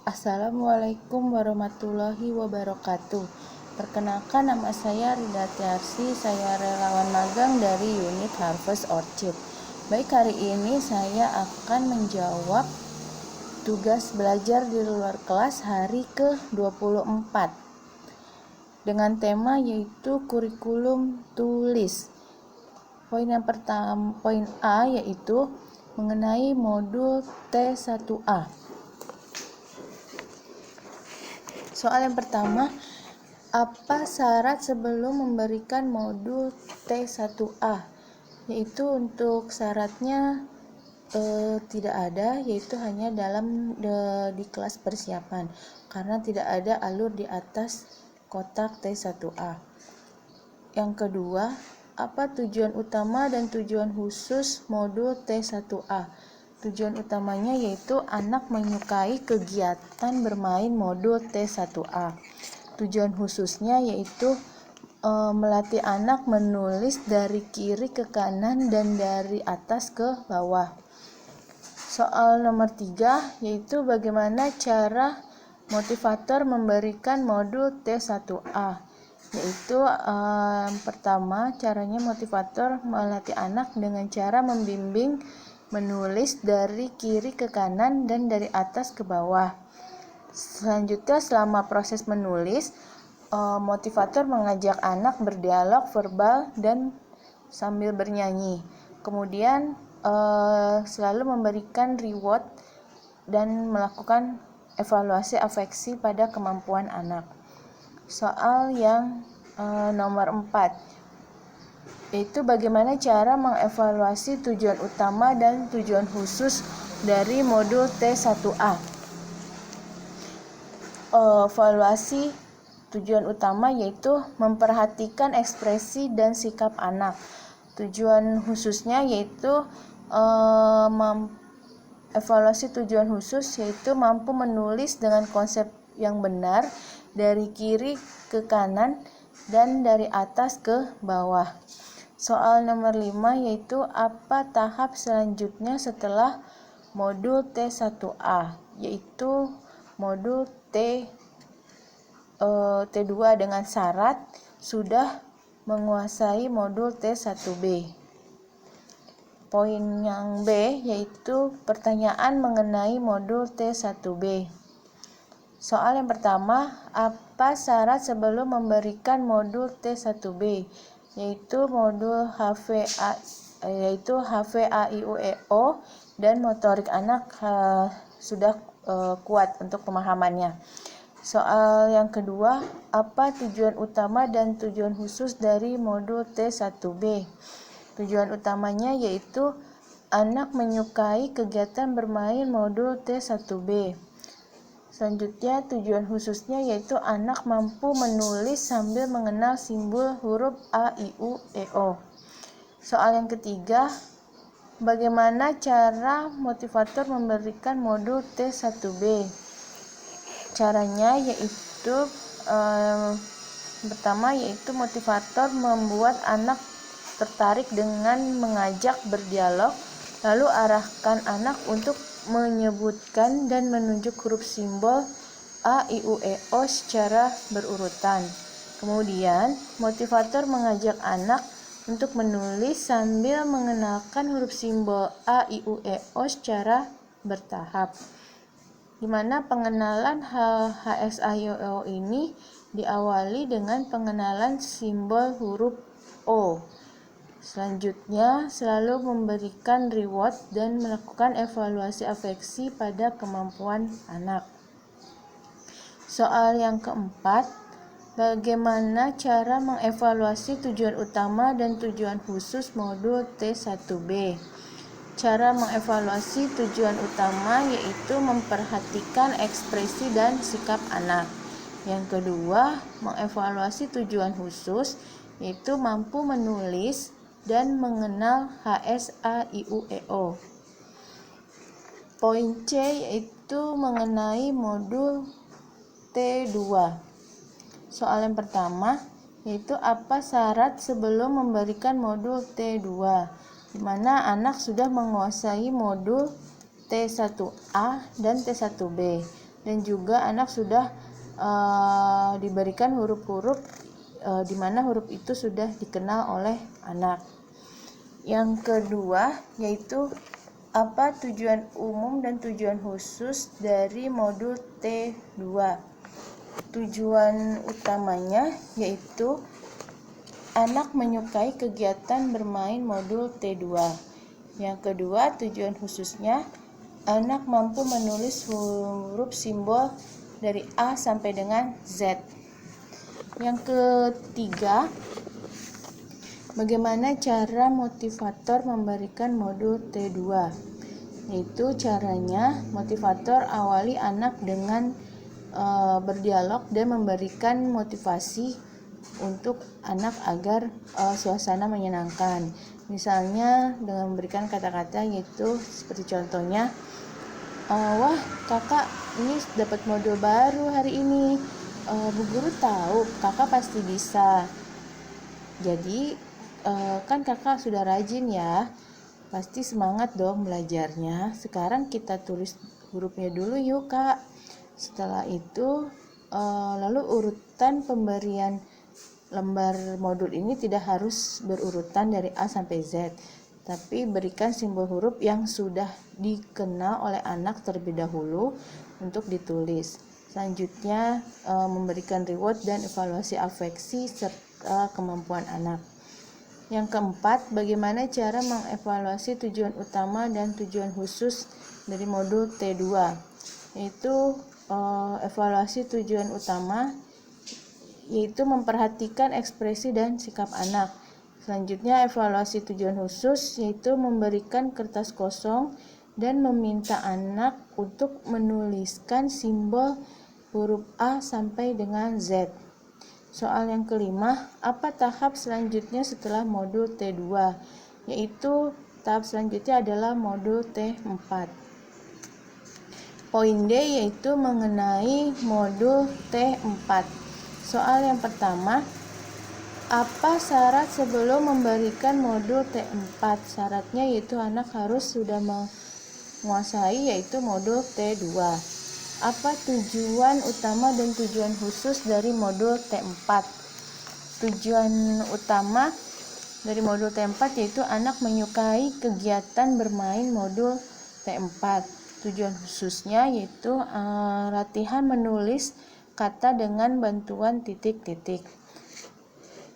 Assalamualaikum warahmatullahi wabarakatuh. Perkenalkan, nama saya Rida Tiarsi, saya relawan magang dari unit Harvest Orchid. Baik, hari ini saya akan menjawab tugas belajar di luar kelas hari ke-24 dengan tema yaitu kurikulum tulis. Poin A yaitu mengenai modul T1A. Soal yang pertama, apa syarat sebelum memberikan modul T1A? Yaitu untuk syaratnya tidak ada, yaitu hanya di kelas persiapan, karena tidak ada alur di atas kotak T1A. Yang kedua, apa tujuan utama dan tujuan khusus modul T1A? Tujuan utamanya yaitu anak menyukai kegiatan bermain modul T1A. Tujuan khususnya yaitu melatih anak menulis dari kiri ke kanan dan dari atas ke bawah. Soal nomor 3 yaitu bagaimana cara motivator memberikan modul T1A. Yaitu pertama, caranya motivator melatih anak dengan cara membimbing menulis dari kiri ke kanan dan dari atas ke bawah. Selanjutnya, selama proses menulis, motivator mengajak anak berdialog verbal dan sambil bernyanyi. Kemudian selalu memberikan reward dan melakukan evaluasi afeksi pada kemampuan anak. Soal yang nomor 4 yaitu bagaimana cara mengevaluasi tujuan utama dan tujuan khusus dari modul T1A. Evaluasi tujuan utama yaitu memperhatikan ekspresi dan sikap anak. Tujuan khususnya yaitu evaluasi tujuan khusus yaitu mampu menulis dengan konsep yang benar dari kiri ke kanan dan dari atas ke bawah. Soal nomor 5 yaitu apa tahap selanjutnya setelah modul T1A, yaitu modul T2 dengan syarat sudah menguasai modul T1B. Poin yang B yaitu pertanyaan mengenai modul T1B. Soal yang pertama, apa syarat sebelum memberikan modul T1B? Yaitu modul HVA-IU-EO dan motorik anak sudah kuat untuk pemahamannya. Soal yang kedua, apa tujuan utama dan tujuan khusus dari modul T1B? Tujuan utamanya yaitu anak menyukai kegiatan bermain modul T1B. Selanjutnya, tujuan khususnya yaitu anak mampu menulis sambil mengenal simbol huruf A, I, U, E, O. Soal yang ketiga, bagaimana cara motivator memberikan modul T1B? Caranya yaitu pertama yaitu motivator membuat anak tertarik dengan mengajak berdialog, lalu arahkan anak untuk menyebutkan dan menunjuk huruf simbol A, I, U, E, O secara berurutan. Kemudian, motivator mengajak anak untuk menulis sambil mengenalkan huruf simbol A, I, U, E, O secara bertahap. Di mana pengenalan HSA-IO ini diawali dengan pengenalan simbol huruf O. Selanjutnya, selalu memberikan reward dan melakukan evaluasi afeksi pada kemampuan anak. Soal yang keempat, bagaimana cara mengevaluasi tujuan utama dan tujuan khusus modul T1B? Cara mengevaluasi tujuan utama yaitu memperhatikan ekspresi dan sikap anak. Yang kedua, mengevaluasi tujuan khusus yaitu mampu menulis dan mengenal HSA-IU-EO. Poin C yaitu mengenai modul T2. Soal yang pertama yaitu apa syarat sebelum memberikan modul T2, di mana anak sudah menguasai modul T1A dan T1B. dan juga anak sudah diberikan huruf-huruf di mana huruf itu sudah dikenal oleh anak. Yang kedua yaitu apa tujuan umum dan tujuan khusus dari modul T2. Tujuan utamanya yaitu anak menyukai kegiatan bermain modul T2. Yang kedua, tujuan khususnya anak mampu menulis huruf simbol dari A sampai dengan Z. Yang ketiga, bagaimana cara motivator memberikan modul T2? Yaitu caranya motivator awali anak dengan berdialog dan memberikan motivasi untuk anak agar suasana menyenangkan. Misalnya dengan memberikan kata-kata yaitu seperti contohnya, wah kakak ini dapat modul baru hari ini, Bu Guru tahu kakak pasti bisa. Jadi kan kakak sudah rajin ya, pasti semangat dong belajarnya. Sekarang kita tulis hurufnya dulu yuk kak. Setelah itu lalu urutan pemberian lembar modul ini tidak harus berurutan dari A sampai Z, tapi berikan simbol huruf yang sudah dikenal oleh anak terlebih dahulu untuk ditulis. Selanjutnya memberikan reward dan evaluasi afeksi serta kemampuan anak. Yang keempat, bagaimana cara mengevaluasi tujuan utama dan tujuan khusus dari modul T2, yaitu evaluasi tujuan utama yaitu memperhatikan ekspresi dan sikap anak. Selanjutnya evaluasi tujuan khusus yaitu memberikan kertas kosong dan meminta anak untuk menuliskan simbol huruf A sampai dengan Z. Soal yang kelima, apa tahap selanjutnya setelah modul T2? Yaitu tahap selanjutnya adalah modul T4. Poin D yaitu mengenai modul T4. Soal yang pertama, apa syarat sebelum memberikan modul T4? Syaratnya yaitu anak harus sudah menguasai yaitu modul T2. Apa tujuan utama dan tujuan khusus dari modul T4? Tujuan utama dari modul T4 yaitu anak menyukai kegiatan bermain modul T4. Tujuan khususnya yaitu latihan menulis kata dengan bantuan titik-titik.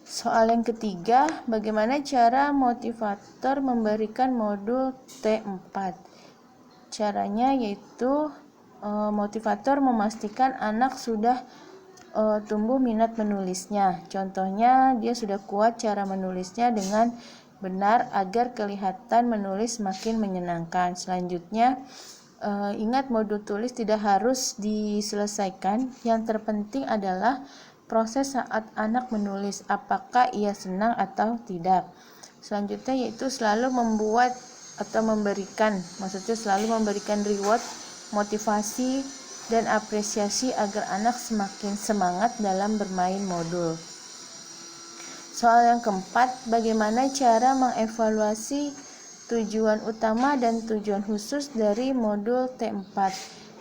Soal yang ketiga, bagaimana cara motivator memberikan modul T4? Caranya yaitu motivator memastikan anak sudah tumbuh minat menulisnya. Contohnya, dia sudah kuat cara menulisnya dengan benar agar kelihatan menulis makin menyenangkan. Selanjutnya, ingat modul tulis tidak harus diselesaikan. Yang terpenting adalah proses saat anak menulis, apakah ia senang atau tidak. Selanjutnya yaitu selalu membuat atau memberikan, maksudnya selalu memberikan reward, motivasi, dan apresiasi agar anak semakin semangat dalam bermain modul. Soal yang keempat, bagaimana cara mengevaluasi tujuan utama dan tujuan khusus dari modul T4.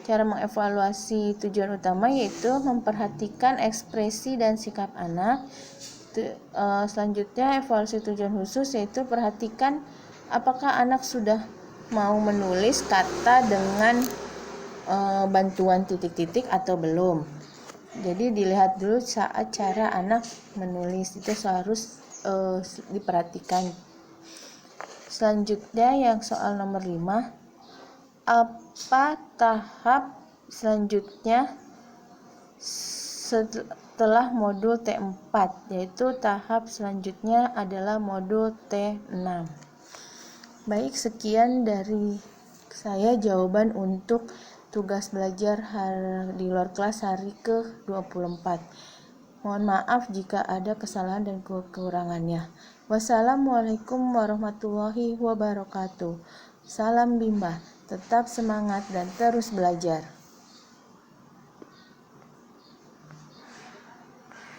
Cara mengevaluasi tujuan utama yaitu memperhatikan ekspresi dan sikap anak. Selanjutnya evaluasi tujuan khusus yaitu perhatikan apakah anak sudah mau menulis kata dengan bantuan titik-titik atau belum. Jadi dilihat dulu saat cara anak menulis itu harus diperhatikan. Selanjutnya yang soal nomor 5, apa tahap selanjutnya setelah modul T4? Yaitu tahap selanjutnya adalah modul T6. Baik, sekian dari saya jawaban untuk tugas belajar di luar kelas hari ke-24. Mohon maaf jika ada kesalahan dan kekurangannya. Wassalamualaikum warahmatullahi wabarakatuh. Salam Bimba, tetap semangat dan terus belajar.